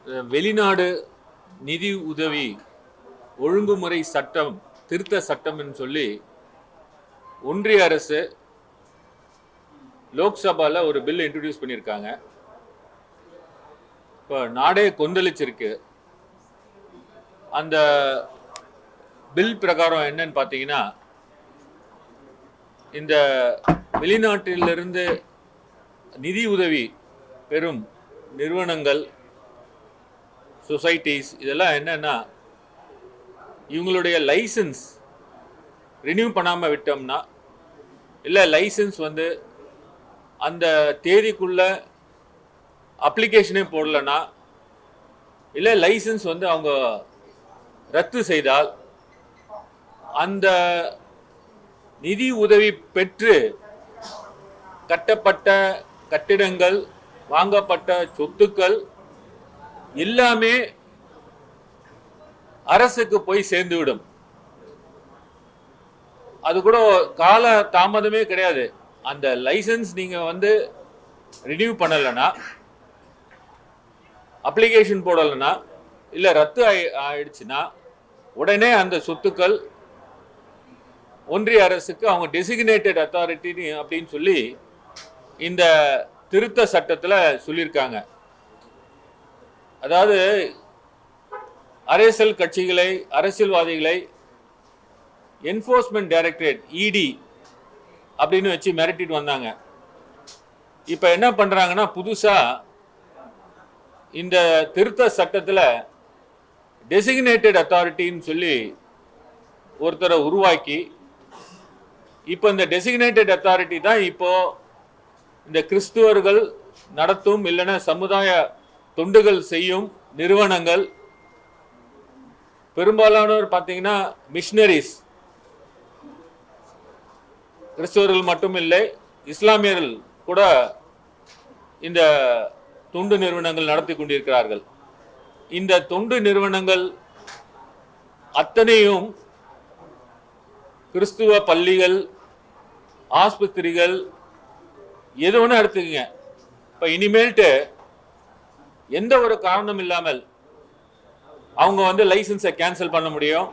வெளிநாடு நிதி உதவி ஒழுங்குமுறை சட்டம் திருத்த சட்டம்னு சொல்லி ஒன்றிய அரசு லோக்சபால ஒரு பில் இன்ட்ரடியூஸ் பண்ணியிருக்காங்க. இப்போ நாடே கொந்தளிச்சிருக்கு. அந்த பில் பிரகாரம் என்னன்னு பார்த்தீங்கன்னா, இந்த வெளிநாட்டிலிருந்து நிதி உதவி பெறும் நிறுவனங்கள், சொசைட்டிஸ் இதெல்லாம் என்னன்னா, இவங்களுடைய லைசன்ஸ் ரினியூ பண்ணாமல் விட்டோம்னா, இல்லை லைசன்ஸ் வந்து அந்த தேதிக்குள்ள அப்ளிகேஷனே போடலன்னா, இல்லை லைசன்ஸ் வந்து அவங்க ரத்து செய்தால், அந்த நிதி உதவி பெற்று கட்டப்பட்ட கட்டிடங்கள், வாங்கப்பட்ட சொத்துக்கள் எல்லாமே அரசுக்கு போய் சேர்ந்துவிடும். அது கூட கால தாமதமே கிடையாது. அந்த லைசன்ஸ் நீங்க வந்து ரினியூ பண்ணலைன்னா, அப்ளிகேஷன் போடலைன்னா, இல்லை ரத்து ஆயிடுச்சுன்னா உடனே அந்த சொத்துக்கள் ஒன்றிய அரசுக்கு அவங்க டெசிக்னேட்டட் அத்தாரிட்டி அப்படின்னு சொல்லி இந்த திருத்த சட்டத்தில் சொல்லியிருக்காங்க. அதாவது அரசியல் கட்சிகளை, அரசியல்வாதிகளை என்ஃபோர்ஸ்மெண்ட் டைரக்டரேட் இடி அப்படின்னு வச்சு மிரட்டிட்டு வந்தாங்க. இப்போ என்ன பண்றாங்கன்னா, புதுசா இந்த திருத்த சட்டத்தில் டெசிக்னேட்டட் அத்தாரிட்டின்னு சொல்லி ஒருத்தரை உருவாக்கி, இப்போ இந்த டெசிக்னேட்டட் அத்தாரிட்டி தான் இப்போ இந்த கிறிஸ்துவர்கள் நடத்தும் இல்லைன்னா சமுதாய தொண்டுகள் செய்யும் நிறுவனங்கள், பெரும்பாலானோர் பார்த்தீங்கன்னா மிஷனரிஸ், கிறிஸ்தவர்கள் மட்டும் இல்லை, இஸ்லாமியர்கள் கூட இந்த தொண்டு நிறுவனங்கள் நடத்தி கொண்டிருக்கிறார்கள். இந்த தொண்டு நிறுவனங்கள் அத்தனையும் கிறிஸ்துவ பள்ளிகள், ஆஸ்பத்திரிகள், எது ஒன்று எடுத்துக்கங்க. இப்போ இனிமேல்ட்டு எந்த ஒரு காரணம் இல்லாமல் அவங்க வந்து லைசன்ஸை கேன்சல் பண்ண முடியும்.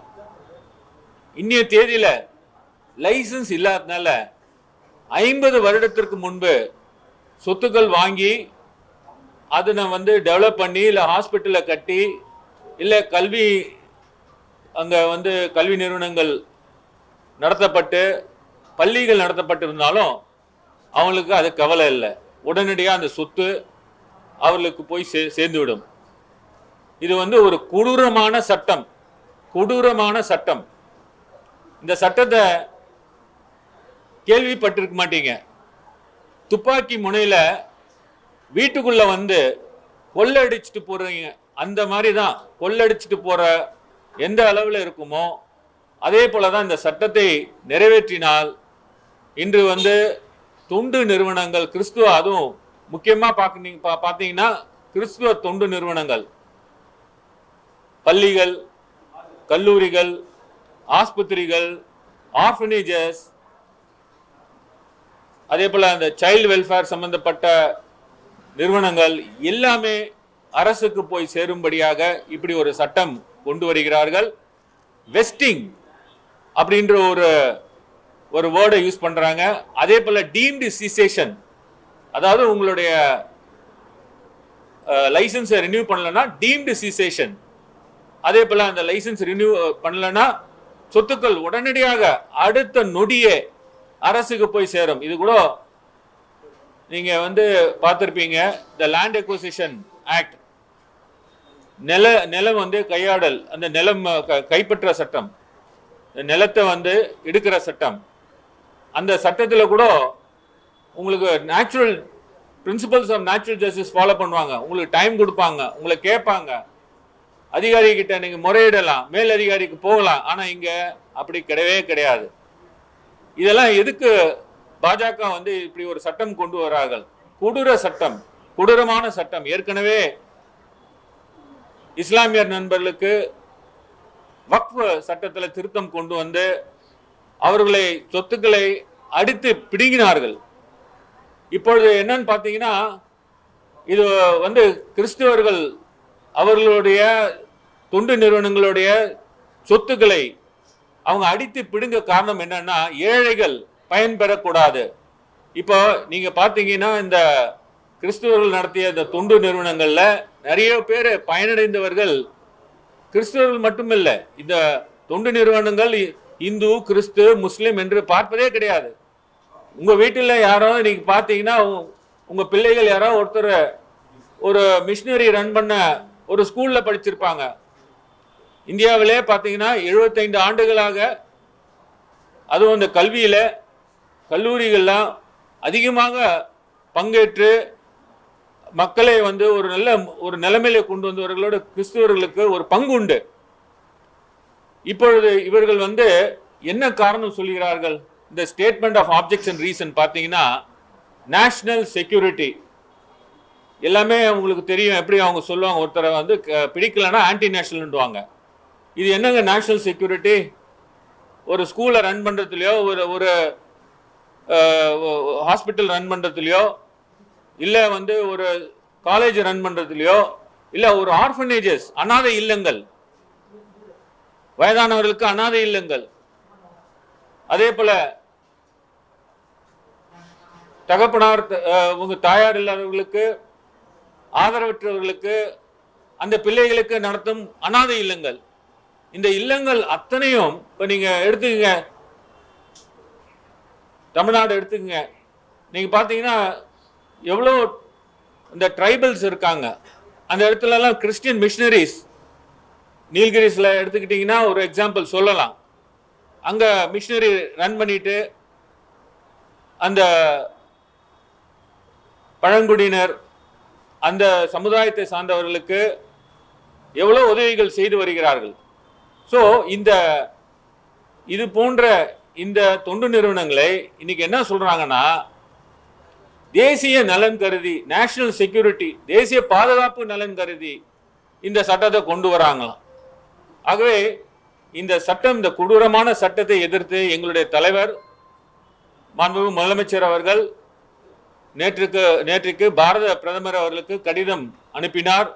இன்னைய தேதியில லைசன்ஸ் இல்லாதனால 50 வருடத்திற்கு முன்பு சொத்துக்கள் வாங்கி அதனை வந்து டெவலப் பண்ணி, இல்லை ஹாஸ்பிட்டலை கட்டி, இல்லை கல்வி அங்கே வந்து கல்வி நிறுவனங்கள் நடத்தப்பட்டு, பள்ளிகள் நடத்தப்பட்டிருந்தாலும் அவங்களுக்கு அது கவலை இல்லை. உடனடியாக அந்த சொத்து அவர்களுக்கு போய் சேர்ந்துவிடும். இது வந்து ஒரு கொடூரமான சட்டம், கொடூரமான சட்டம். இந்த சட்டத்தை கேள்விப்பட்டிருக்க மாட்டீங்க. துப்பாக்கி முனையில வீட்டுக்குள்ள வந்து கொள்ளடிச்சிட்டு போறீங்க, அந்த மாதிரி தான் கொள்ளடிச்சிட்டு போற எந்த அளவில் இருக்குமோ அதே போலதான் இந்த சட்டத்தை நிறைவேற்றினால் இன்று வந்து தொண்டு நிறுவனங்கள், கிறிஸ்துவ, அதுவும் முக்கியமா பார்த்தீங்கன்னா கிறிஸ்துவ தொண்டு நிறுவனங்கள், பள்ளிகள், கல்லூரிகள், ஆஸ்பத்திரிகள், ஆர்ஃபனேஜஸ், அதே போல அந்த சைல்டு வெல்ஃபேர் சம்பந்தப்பட்ட நிறுவனங்கள் எல்லாமே அரசுக்கு போய் சேரும்படியாக இப்படி ஒரு சட்டம் கொண்டு வருகிறார்கள். வெஸ்டிங் அப்படின்ற ஒரு வேர்டை யூஸ் பண்றாங்க. அதே போல டீம்டு சீசேஷன், அதாவது உங்களுடைய லைசன்ஸை ரினியூ பண்ணலன்னா டீம்டு சீசேஷன். அதே போல அந்த லைசன்ஸ் ரினியூ பண்ணலன்னா சொத்துக்கள் உடனடியாக அடுத்த நொடியே அரசுக்கு போய் சேரும். இது கூட நீங்க வந்து பார்த்திருப்பீங்க, த லேண்ட் அக்விசிஷன் ஆக்ட், நிலம் வந்து கையாடல், அந்த நிலம் கைப்பற்ற சட்டம், நிலத்தை வந்து எடுக்கிற சட்டம். அந்த சட்டத்தில் கூட உங்களுக்கு natural principles of natural justice follow பண்ணுவாங்க. உங்களுக்கு டைம் கொடுப்பாங்க, உங்களை கேட்பாங்க, அதிகாரி கிட்ட நீங்க முறையிடலாம், மேல் அதிகாரிக்கு போகலாம். ஆனா இங்க அப்படி கிடையவே கிடையாது. இதெல்லாம் எதுக்கு பாஜக வந்து இப்படி ஒரு சட்டம் கொண்டு வரார்கள்? கொடூர சட்டம், கொடூரமான சட்டம். ஏற்கனவே இஸ்லாமியர் நண்பர்களுக்கு வக்ஃப் சட்டத்தில் திருத்தம் கொண்டு வந்து அவர்களை சொத்துக்களை அடித்து பிடுங்கினார்கள். இப்பொழுது என்னன்னு பார்த்தீங்கன்னா, இது வந்து கிறிஸ்தவர்கள் அவர்களுடைய தொண்டு நிறுவனங்களுடைய சொத்துக்களை அவங்க அடித்து பிடுங்க காரணம் என்னன்னா ஏழைகள் பயன்பெறக்கூடாது. இப்போ நீங்க பாத்தீங்கன்னா இந்த கிறிஸ்துவர்கள் நடத்திய இந்த தொண்டு நிறுவனங்கள்ல நிறைய பேர் பயனடைந்தவர்கள் கிறிஸ்துவர்கள் மட்டுமில்ல. இந்த தொண்டு நிறுவனங்கள் இந்து, கிறிஸ்து, முஸ்லிம் என்று பார்ப்பதே கிடையாது. உங்க வீட்டில் யாரோ நீங்க பாத்தீங்கன்னா உங்க பிள்ளைகள் யாரோ ஒருத்தர் ஒரு மிஷினரி ரன் பண்ண ஒரு ஸ்கூல்ல படிச்சிருப்பாங்க. இந்தியாவிலே பார்த்தீங்கன்னா 75 ஆண்டுகளாக அதுவும் இந்த கல்வியில கல்லூரிகள்லாம் அதிகமாக பங்கேற்று மக்களை வந்து ஒரு நிலைமையில கொண்டு வந்தவர்களோட கிறிஸ்துவர்களுக்கு ஒரு பங்கு உண்டு. இப்பொழுது இவர்கள் வந்து என்ன காரணம் சொல்கிறார்கள்? இந்த statement of objects and reason பார்த்தீங்கன்னா நேஷனல் செக்யூரிட்டி எல்லாமே உங்களுக்கு தெரியும். எப்படி அவங்க சொல்லுவாங்க, ஒருத்தரை வந்து பிடிக்கலன்னா ஆன்டி நேஷனல்ன்றாங்க. இது என்னங்க நேஷனல் செக்யூரிட்டி? ஒரு ஸ்கூலை ரன் பண்ணுறதுலையோ ஒரு ஹாஸ்பிட்டல் ரன் பண்ணுறதுலையோ இல்லை வந்து ஒரு காலேஜ் ரன் பண்ணுறதுலையோ இல்லை ஒரு ஆர்ஃபனேஜஸ் அனாதை இல்லங்கள், வயதானவர்களுக்கு அனாதை இல்லங்கள், அதே போல தகப்பனார் உங்க தாயார் இல்லாதவர்களுக்கு ஆதரவற்றவர்களுக்கு அந்த பிள்ளைகளுக்கு நடத்தும் அனாதை இல்லங்கள். இந்த இல்லங்கள் அத்தனையும் இப்ப நீங்க எடுத்துக்கங்க, தமிழ்நாடு எடுத்துக்கங்க, நீங்க பாத்தீங்கன்னா எவ்வளோ இந்த ட்ரைபல்ஸ் இருக்காங்க. அந்த இடத்துல எல்லாம் கிறிஸ்டியன் மிஷனரிஸ், நீல்கிரிஸ்ல எடுத்துக்கிட்டீங்கன்னா ஒரு எக்ஸாம்பிள் சொல்லலாம். அங்க மிஷனரி ரன் பண்ணிட்டு அந்த பழங்குடியினர் அந்த சமுதாயத்தை சார்ந்தவர்களுக்கு எவ்வளோ உதவிகள் செய்து வருகிறார்கள். ஸோ இது போன்ற இந்த தொண்டு நிறுவனங்களை இன்னைக்கு என்ன சொல்றாங்கன்னா தேசிய நலன் கருதி, நேஷனல் செக்யூரிட்டி, தேசிய பாதுகாப்பு நலன் கருதி இந்த சட்டத்தை கொண்டு வராங்களாம். ஆகவே இந்த சட்டம், இந்த கொடூரமான சட்டத்தை எதிர்த்து எங்களுடைய தலைவர் மாண்புமிகு முதலமைச்சர் அவர்கள் நேற்றுக்கு பாரத பிரதமர் அவர்களுக்கு கடிதம் அனுப்பினார்.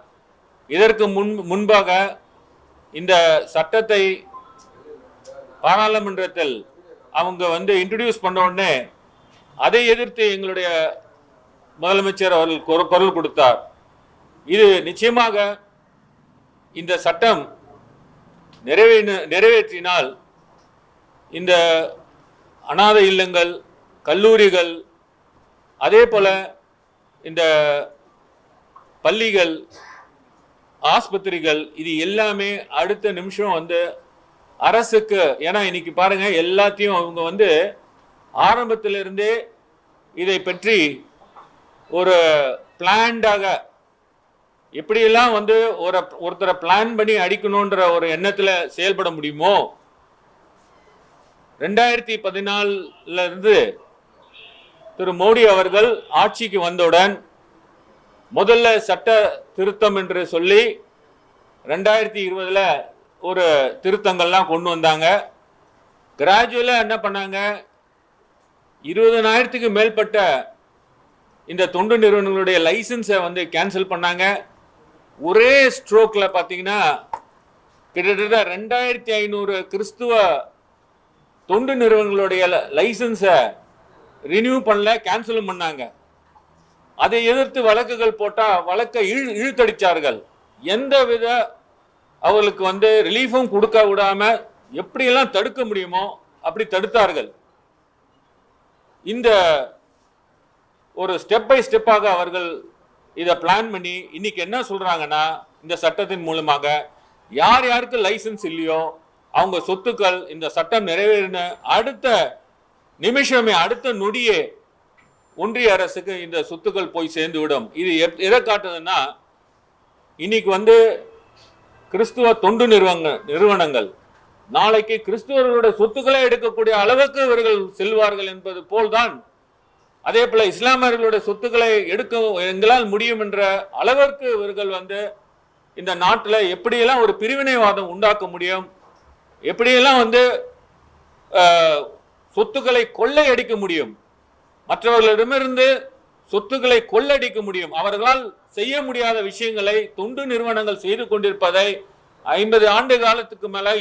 இதற்கு முன்பாக இந்த சட்டத்தை பாராளுமன்றத்தில் அவங்க வந்து இன்ட்ரடியூஸ் பண்ண உடனே அதை எதிர்த்து எங்களுடைய முதலமைச்சர் அவர்கள் குரல் கொடுத்தார். இது நிச்சயமாக இந்த சட்டம் நிறைவேற்றினால் இந்த அனாதை இல்லங்கள், கல்லூரிகள், அதே போல இந்த பள்ளிகள், ஆஸ்பத்திரிகள், இது எல்லாமே அடுத்த நிமிஷம் வந்து அரசுக்கு, ஏன்னா இன்னைக்கு பாருங்க எல்லாத்தையும் அவங்க வந்து ஆரம்பத்திலிருந்தே இதை பற்றி ஒரு பிளான்டாக எப்படியெல்லாம் வந்து ஒருத்தரை பிளான் பண்ணி அடிக்கணுன்ற ஒரு எண்ணத்துல செயல்பட முடியுமோ 2014 இருந்து திரு மோடி அவர்கள் ஆட்சிக்கு வந்தவுடன் முதல்ல சட்ட திருத்தம் என்று சொல்லி 2020 ஒரு திருத்தங்கள்லாம் கொண்டு வந்தாங்க. கிராஜுவலா என்ன பண்ணாங்க, 20,000க்கு மேற்பட்ட இந்த தொண்டு நிறுவனங்களுடைய லைசன்ஸை வந்து கேன்சல் பண்ணாங்க. ஒரே ஸ்ட்ரோக்ல பார்த்தீங்கன்னா கிட்டத்தட்ட 2,500 கிறிஸ்துவ தொண்டு நிறுவனங்களுடைய லைசன்ஸை ரினியூ பண்ணல, கேன்சலும் பண்ணாங்க. அதை எதிர்த்து வழக்குகள் போட்டா வழக்கை இழுத்தடிச்சார்கள். எந்த வித அவர்களுக்கு வந்து ரிலீஃபும் கொடுக்க விடாம எப்படியெல்லாம் தடுக்க முடியுமோ அப்படி தடுத்தார்கள். இந்த ஒரு ஸ்டெப் பை ஸ்டெப்பாக அவர்கள் இதை பிளான் பண்ணி இன்னைக்கு என்ன சொல்றாங்கன்னா, இந்த சட்டத்தின் மூலமாக யார் யாருக்கு லைசன்ஸ் இல்லையோ அவங்க சொத்துக்கள் இந்த சட்டம் நிறைவேறின அடுத்த நிமிஷமே, அடுத்த நொடியே ஒன்றிய அரசுக்கு இந்த சொத்துக்கள் போய் சேர்ந்து விடும். இது எதை காட்டுதுன்னா, இன்னைக்கு வந்து கிறிஸ்துவ தொண்டு நிறுவனங்கள் நாளைக்கு கிறிஸ்துவர்களுடைய சொத்துக்களை எடுக்கக்கூடிய அளவுக்கு இவர்கள் செல்வார்கள் என்பது போல்தான், அதே போல இஸ்லாமியர்களுடைய சொத்துக்களை எடுக்க எங்களால் முடியும் என்ற அளவிற்கு இவர்கள் வந்து இந்த நாட்டில் எப்படியெல்லாம் ஒரு பிரிவினைவாதம் உண்டாக்க முடியும், எப்படியெல்லாம் வந்து சொத்துக்களை கொள்ளையடிக்க முடியும், மற்றவர்களிடமிருந்து சொத்துக்களை கொள்ளடிக்க முடியும், அவர்களால் செய்ய முடியாத விஷயங்களை தொண்டு நிறுவனங்கள் செய்து கொண்டிருப்பதை 50 ஆண்டு காலத்துக்கு மேல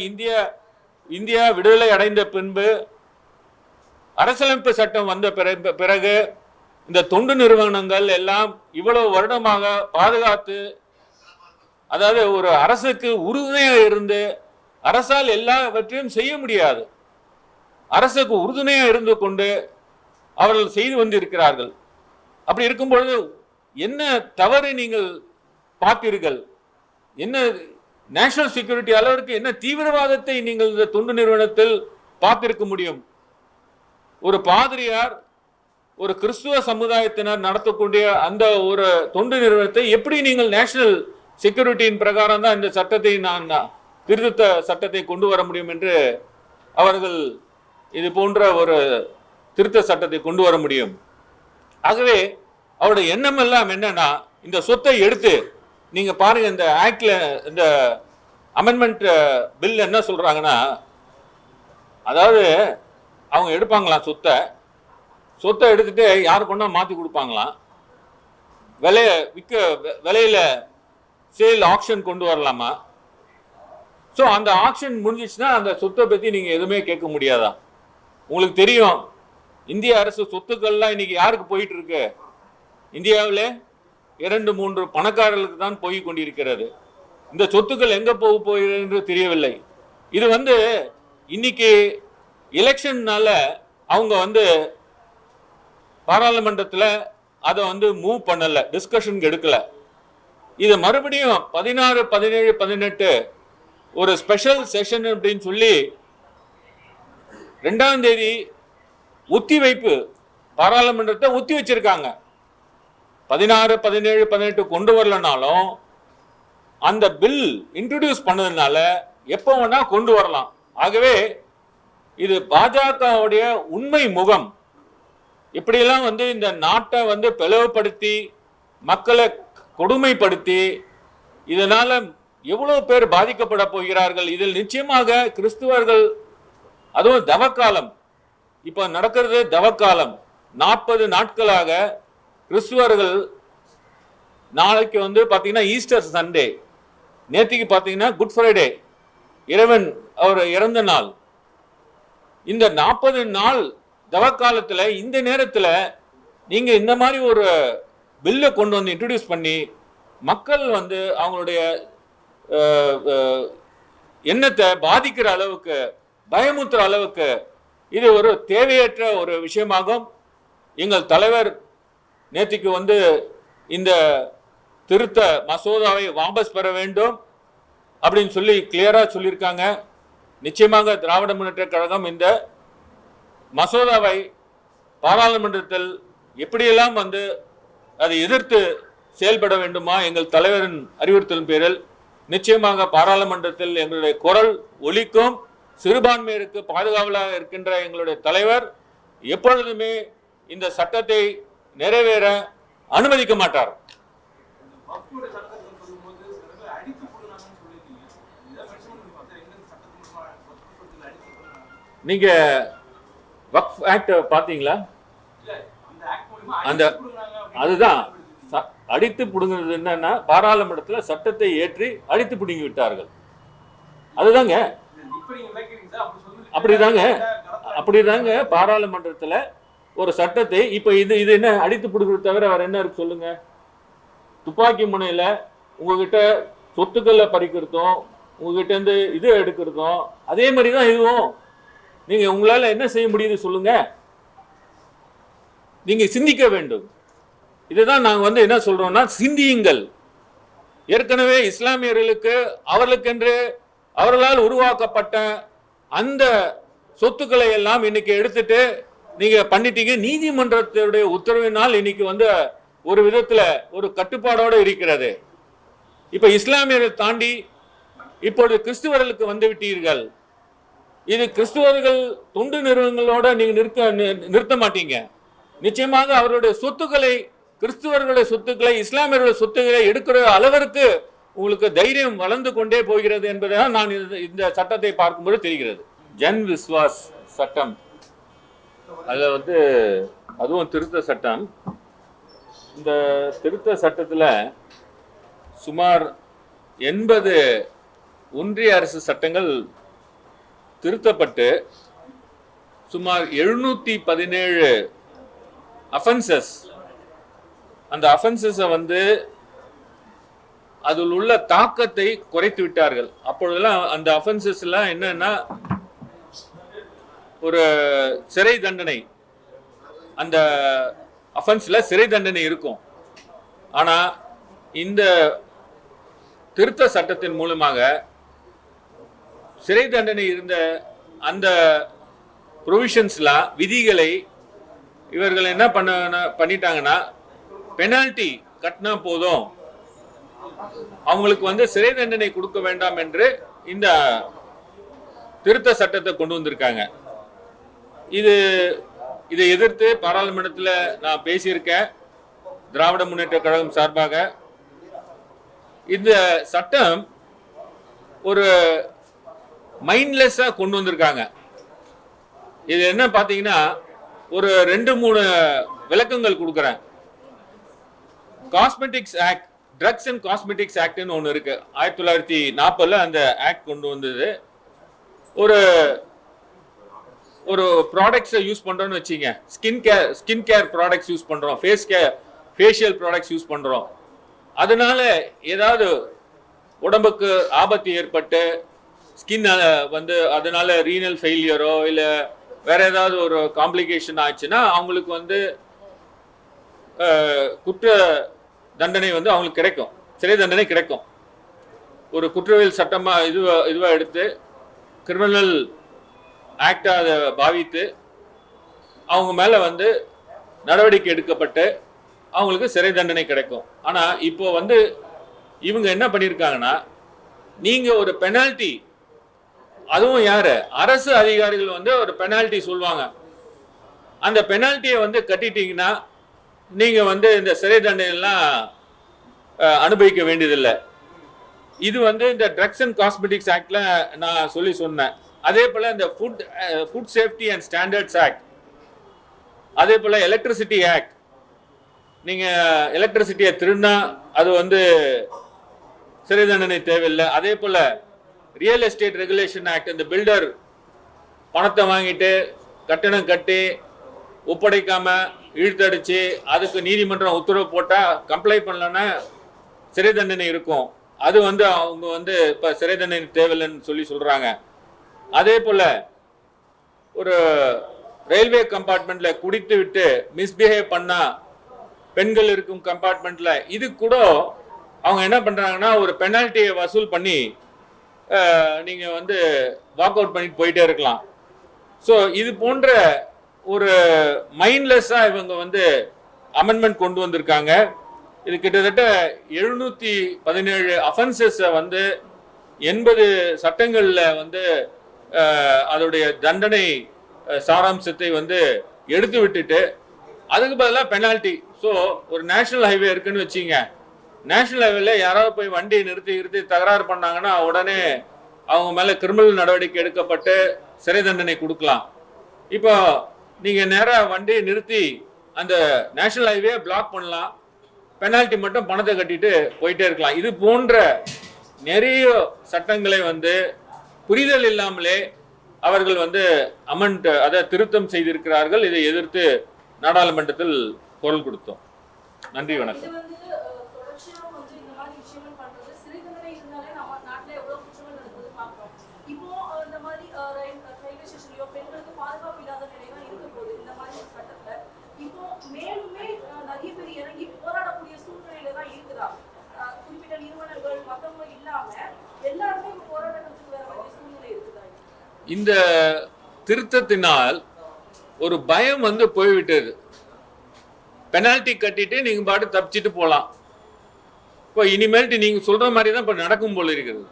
இந்தியா விடுதலை அடைந்த பின்பு அரசியலமைப்பு சட்டம் வந்த பிறகு இந்த தொண்டு நிறுவனங்கள் எல்லாம் இவ்வளவு வருடமாக பாதுகாத்து, அதாவது ஒரு அரசுக்கு உறுதுணையாக இருந்து, அரசால் எல்லாவற்றையும் செய்ய முடியாது, அரசுக்கு உறுதுணையாக இருந்து கொண்டு அவர்கள் செய்து வந்திருக்கிறார்கள். அப்படி இருக்கும்பொழுது என்ன தவறு நீங்கள் பார்த்தீர்கள்? என்ன நேஷனல் செக்யூரிட்டி அளவிற்கு என்ன தீவிரவாதத்தை நீங்கள் இந்த தொண்டு நிறுவனத்தில் பார்த்திருக்க முடியும்? ஒரு பாதிரியார், ஒரு கிறிஸ்துவ சமுதாயத்தினர் நடத்தக்கூடிய அந்த ஒரு தொண்டு நிறுவனத்தை எப்படி நீங்கள் நேஷனல் செக்யூரிட்டியின் பிரகாரம் தான் இந்த சட்டத்தை திருத்த சட்டத்தை கொண்டு வர முடியும் என்று அவர்கள் இது போன்ற ஒரு திருத்த சட்டத்தை கொண்டு வர முடியும்? ஆகவே அவருடைய எண்ணம் எல்லாம் என்னன்னா, இந்த சொத்தை எடுத்து நீங்க பாருங்க, இந்த ஆக்ட்ல இந்த அமெண்ட்மெண்ட் பில் என்ன சொல்றாங்கன்னா, அதாவது அவங்க எடுப்பாங்களாம் சொத்தை எடுத்துட்டு யாரு கொண்டா மாத்தி கொடுப்பாங்களாம், விலையில சேல் ஆக்ஷன் கொண்டு வரலாமா? ஸோ அந்த ஆக்ஷன் முடிஞ்சிச்சுன்னா அந்த சொத்தை பத்தி நீங்க எதுவுமே கேட்க முடியாதா? உங்களுக்கு தெரியும், இந்திய அரசு சொத்துக்கள்லாம் இன்னைக்கு யாருக்கு போயிட்டு இருக்கு? இந்தியாவில் 2-3 பணக்காரர்களுக்கு தான் போய் கொண்டிருக்கிறது. இந்த சொத்துக்கள் எங்க போகிறது என்று தெரியவில்லை. இது இன்னைக்கு எலெக்ஷன்னால அவங்க பாராளுமன்றத்தில் அதை மூவ் பண்ணல, டிஸ்கஷன் எடுக்கல. இது மறுபடியும் 16, 17, 18 ஒரு ஸ்பெஷல் செஷன் அப்படின்னு சொல்லி 2ஆம் தேதி ஒத்திவைப்பு, பாராளுமன்றத்தை ஒத்தி வச்சிருக்காங்க. 16, 17, 18 கொண்டு வரலனாலும் அந்த பில் இன்ட்ரோடியூஸ் பண்ணதுனால எப்போ வேணா கொண்டு வரலாம். ஆகவே இது பாஜகவுடைய உண்மை முகம். இப்படியெல்லாம் இந்த நாட்டை பிளவுபடுத்தி, மக்களை கொடுமைப்படுத்தி, இதனால எவ்வளவு பேர் பாதிக்கப்பட போகிறார்கள். இதில் நிச்சயமாக கிறிஸ்துவர்கள், அதுவும் தவக்காலம், இப்ப நடக்கிறது தவக்காலம். 40 நாட்களாக கிறிஸ்துவர்கள், நாளைக்கு பாத்தீங்கன்னா ஈஸ்டர் சண்டே, நேற்றுக்கு பாத்தீங்கன்னா குட் ஃப்ரைடே, இறைவன் அவர் இறந்த நாள். இந்த 40 நாள் தவக்காலத்துல இந்த நேரத்துல நீங்க இந்த மாதிரி ஒரு பில்லை கொண்டு இன்ட்ரோடியூஸ் பண்ணி மக்கள் அவங்களுடைய எண்ணத்தை பாதிக்கிற அளவுக்கு, பயமுத்துற அளவுக்கு இது ஒரு தேவையற்ற ஒரு விஷயமாகும். எங்கள் தலைவர் நேற்றுக்கு இந்த திருத்த மசோதாவை வாபஸ் பெற வேண்டும் அப்படின்னு சொல்லி கிளியரா சொல்லியிருக்காங்க. நிச்சயமாக திராவிட முன்னேற்ற கழகம் இந்த மசோதாவை பாராளுமன்றத்தில் எப்படியெல்லாம் அதை எதிர்த்து செயல்பட வேண்டுமா, எங்கள் தலைவரின் அறிவுறுத்தலின் பேரில் நிச்சயமாக பாராளுமன்றத்தில் எங்களுடைய குரல் ஒலிக்கும். சிறுபான்மையருக்கு பாதுகாவலாக இருக்கின்ற எங்களுடைய தலைவர் எப்பொழுதுமே இந்த சட்டத்தை நிறைவேற அனுமதிக்க மாட்டார். நீங்க வக்ஃப் ஆக்ட் பாத்தீங்களா? அதுதான் அடித்து புடுங்கிறது. என்னன்னா, பாராளுமன்றத்தில் சட்டத்தை ஏற்றி அடித்து புடுங்கி விட்டார்கள். அதுதாங்க, அப்படிதாங்க பாராளுமன்றத்தில் ஒரு சட்டத்தை இப்ப இது என்ன அடித்து புடுங்கிறது தவிர வேற என்ன இருக்கு சொல்லுங்க? துப்பாக்கி முனையில உங்ககிட்ட சொத்துக்களை பறிக்கிறதும், உங்ககிட்ட இருந்து இது எடுக்கிறதும் அதே மாதிரிதான் இதுவும். நீங்க உங்களால என்ன செய்ய முடியுது சொல்லுங்க? நீங்க சிந்திக்க வேண்டும். இதுதான் நாங்க என்ன சொல்றோம்னா, சிந்தியுங்கள். ஏற்கனவே இஸ்லாமியர்களுக்கு அவர்களுக்கென்று அவர்களால் உருவாக்கப்பட்ட அந்த சொத்துக்களை எல்லாம் இன்னைக்கு எடுத்துட்டு நீங்க பண்ணிட்டீங்க. நீதிமன்றத்துடைய உத்தரவினால் இன்னைக்கு ஒரு விதத்துல ஒரு கட்டுப்பாடோடு இருக்கிறது. இப்ப இஸ்லாமியர்கள் தாண்டி இப்பொழுது கிறிஸ்துவர்களுக்கு வந்து விட்டீர்கள். இது கிறிஸ்துவர்கள் தொண்டு நிறுவனங்களோட நீங்க நிறுத்த மாட்டீங்க. நிச்சயமாக அவருடைய சொத்துக்களை, கிறிஸ்துவர்களுடைய சொத்துக்களை, இஸ்லாமியர்களுடைய சொத்துக்களை எடுக்கிற அளவிற்கு உங்களுக்கு தைரியம் வளர்ந்து கொண்டே போகிறது என்பதுதான் நான் இந்த சட்டத்தை பார்க்கும்போது தெரிகிறது. ஜன் விஸ்வாஸ் சட்டம், அதுல அதுவும் திருத்த சட்டம். இந்த திருத்த சட்டத்துல சுமார் 80 ஒன்றிய அரசு சட்டங்கள் திருத்தப்பட்டு சுமார் 717 அஃபென்சஸ், அந்த அஃபென்சஸை வந்து அதில் உள்ள தாக்கத்தை குறைத்து விட்டார்கள். அப்பொழுதெல்லாம் அந்த அஃபென்சஸ்லாம் என்னன்னா ஒரு சிறை தண்டனை, அந்த அஃபென்ஸ்ல சிறை தண்டனை இருக்கும். ஆனா இந்த திருத்த சட்டத்தின் மூலமாக சிறை தண்டனை இருந்த அந்த ப்ரொவிஷன்ஸ்லாம், விதிகளை இவர்கள் என்ன பண்ணிட்டாங்கன்னா பெனால்டி கட்டினா போதும், அவங்களுக்கு வந்து சிறை தண்டனை கொடுக்க வேண்டாம் என்று இந்த திருத்த சட்டத்தை கொண்டு வந்திருக்காங்க. இதை எதிர்த்து பாராளுமன்றத்தில் நான் பேசியிருக்கேன் திராவிட முன்னேற்ற கழகம் சார்பாக. இந்த சட்டம் ஒரு மைண்ட்லெஸ்ஸா கொண்டு வந்திருக்காங்க. இது என்ன பாத்தீங்கன்னா ஒரு 2-3 விளக்கங்கள் கொடுக்குறேன். Cosmetics act, drugs and cosmetics ஆக்ட்னு ஒன்று இருக்கு. 1940 அந்த ஆக்ட் கொண்டு வந்தது. ஒரு ஒரு ப்ராடக்ட்ஸை யூஸ் பண்றோம்னு வச்சுங்க, ஸ்கின் கேர் ப்ராடக்ட்ஸ் யூஸ் பண்றோம், ஃபேஷியல் ப்ராடக்ட்ஸ் யூஸ் பண்றோம். அதனால ஏதாவது உடம்புக்கு ஆபத்து ஏற்பட்டு ஸ்கின் வந்து அதனால ரீனல் ஃபெயிலியரோ இல்லை வேற ஏதாவது ஒரு காம்ப்ளிகேஷன் ஆச்சுன்னா அவங்களுக்கு வந்து குற்ற தண்டனை வந்து அவங்களுக்கு கிடைக்கும், சிறை தண்டனை கிடைக்கும். ஒரு குற்றவியல் சட்டமா இதுவா எடுத்து கிரிமினல் ஆக்டா அதை பாவித்து அவங்க மேல வந்து நடவடிக்கை எடுக்கப்பட்டு அவங்களுக்கு சிறை தண்டனை கிடைக்கும். ஆனா இப்போ வந்து இவங்க என்ன பண்ணியிருக்காங்கன்னா, நீங்க ஒரு பெனால்டி, அதுவும் யாரு, அரசு அதிகாரிகள் வந்து ஒரு பெனால்டி சொல்லுவாங்க, அந்த பெனால்ட்டியை வந்து கட்டிட்டீங்கன்னா நீங்க வந்து இந்த சிறை தண்டனைலாம் அனுபவிக்க வேண்டியதில்லை. இது வந்து இந்த ட்ரக்ஸ் அண்ட் காஸ்மெட்டிக்ஸ் ஆக்ட்ல நான் சொன்னேன். அதே போல இந்த food safety and standards act, அதே போல எலக்ட்ரிசிட்டி ஆக்ட், நீங்க எலக்ட்ரிசிட்டியை திருடினா அது வந்து சிறை தண்டனை தேவையில்லை. அதே போல ரியல் எஸ்டேட் ரெகுலேஷன் ஆக்ட், இந்த பில்டர் பணத்தை வாங்கிட்டு கட்டணம் கட்டி ஒப்படைக்காம இழுத்தடிச்சு அதுக்கு நீதிமன்றம் உத்தரவு போட்டா கம்ப்ளை பண்ணலன்னா சிறை தண்டனை இருக்கும். அது வந்து அவங்க வந்து இப்ப சிறை தண்டனை தேவையில்லைன்னு சொல்றாங்க. அதே போல ஒரு ரயில்வே கம்பார்ட்மெண்ட்ல குடித்து விட்டு மிஸ்பிஹேவ் பண்ணா பெண்கள் இருக்கும் கம்பார்ட்மெண்ட்ல, இது கூட அவங்க என்ன பண்றாங்கன்னா ஒரு பெனால்ட்டியை வசூல் பண்ணி நீங்க வந்து வாக் அவுட் பண்ணிட்டு போயிட்டே இருக்கலாம். ஸோ இது போன்ற ஒரு மைண்ட்லெஸ்ஸா இவங்க வந்து அமெண்ட்மெண்ட் கொண்டு வந்திருக்காங்க. இது கிட்டத்தட்ட 717 அஃபென்சஸை வந்து 80 சட்டங்கள்ல வந்து அதோடைய தண்டனை சாராம்சத்தை வந்து எடுத்து விட்டுட்டு அதுக்கு பதிலாக பெனால்ட்டி. ஸோ ஒரு நேஷனல் ஹைவே இருக்குன்னு வச்சுங்க, நேஷனல் ஹைவேல யாராவது போய் வண்டியை நிறுத்தி தகராறு பண்ணாங்கன்னா உடனே அவங்க மேல கிரிமினல் நடவடிக்கை எடுக்கப்பட்டு சிறை தண்டனை கொடுக்கலாம். இப்போ நீங்க நேரா வண்டியை நிறுத்தி அந்த நேஷனல் ஹைவே பிளாக் பண்ணலாம், பெனால்ட்டி மட்டும் பணத்தை கட்டிட்டு போயிட்டே இருக்கலாம். இது போன்ற நிறைய சட்டங்களை வந்து புரிதல் இல்லாமலே அவர்கள் வந்து அதை திருத்தம் செய்திருக்கிறார்கள். இதை எதிர்த்து நாடாளுமன்றத்தில் குரல் கொடுத்தோம். நன்றி, வணக்கம். இந்த திருத்தத்தினால் ஒரு பயம் வந்து போய்விட்டது. பெனால்ட்டி கட்டிட்டு நீங்க பாட்டு தப்பிச்சுட்டு போகலாம். இப்போ இனிமேல்ட்டு நீங்க சொல்ற மாதிரி தான் இப்போ நடக்கும் போல இருக்கிறது.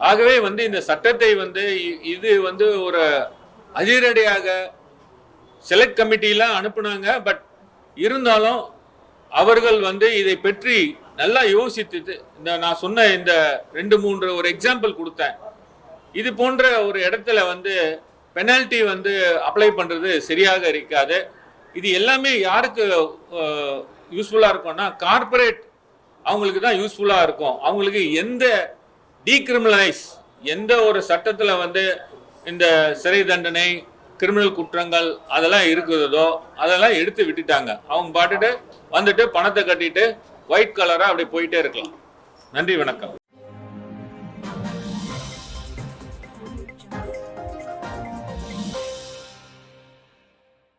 ஆகவே வந்து இந்த சட்டத்தை வந்து இது வந்து ஒரு அதிரடியாக செலக்ட் கமிட்டிலாம் அனுப்புனாங்க. பட் இருந்தாலும் அவர்கள் வந்து இதை பற்றி நல்லா யோசித்து, இந்த நான் சொன்ன இந்த 2-3 ஒரு எக்ஸாம்பிள் கொடுத்தேன், இது போன்ற ஒரு இடத்துல வந்து பெனால்ட்டி வந்து அப்ளை பண்றது சரியாக இருக்காது. இது எல்லாமே யாருக்கு யூஸ்ஃபுல்லா இருக்கும்னா கார்பரேட் அவங்களுக்கு தான் யூஸ்ஃபுல்லாக இருக்கும். அவங்களுக்கு எந்த டீக்ரிமினலைஸ், எந்த ஒரு சட்டத்தில் வந்து இந்த சிறை தண்டனை, கிரிமினல் குற்றங்கள் அதெல்லாம் இருக்குதோ அதெல்லாம் எடுத்து விட்டுட்டாங்க. அவங்க பாட்டுட்டு வந்துட்டு பணத்தை கட்டிட்டு ஒயிட் கலராக அப்படி போயிட்டே இருக்கலாம். நன்றி, வணக்கம்.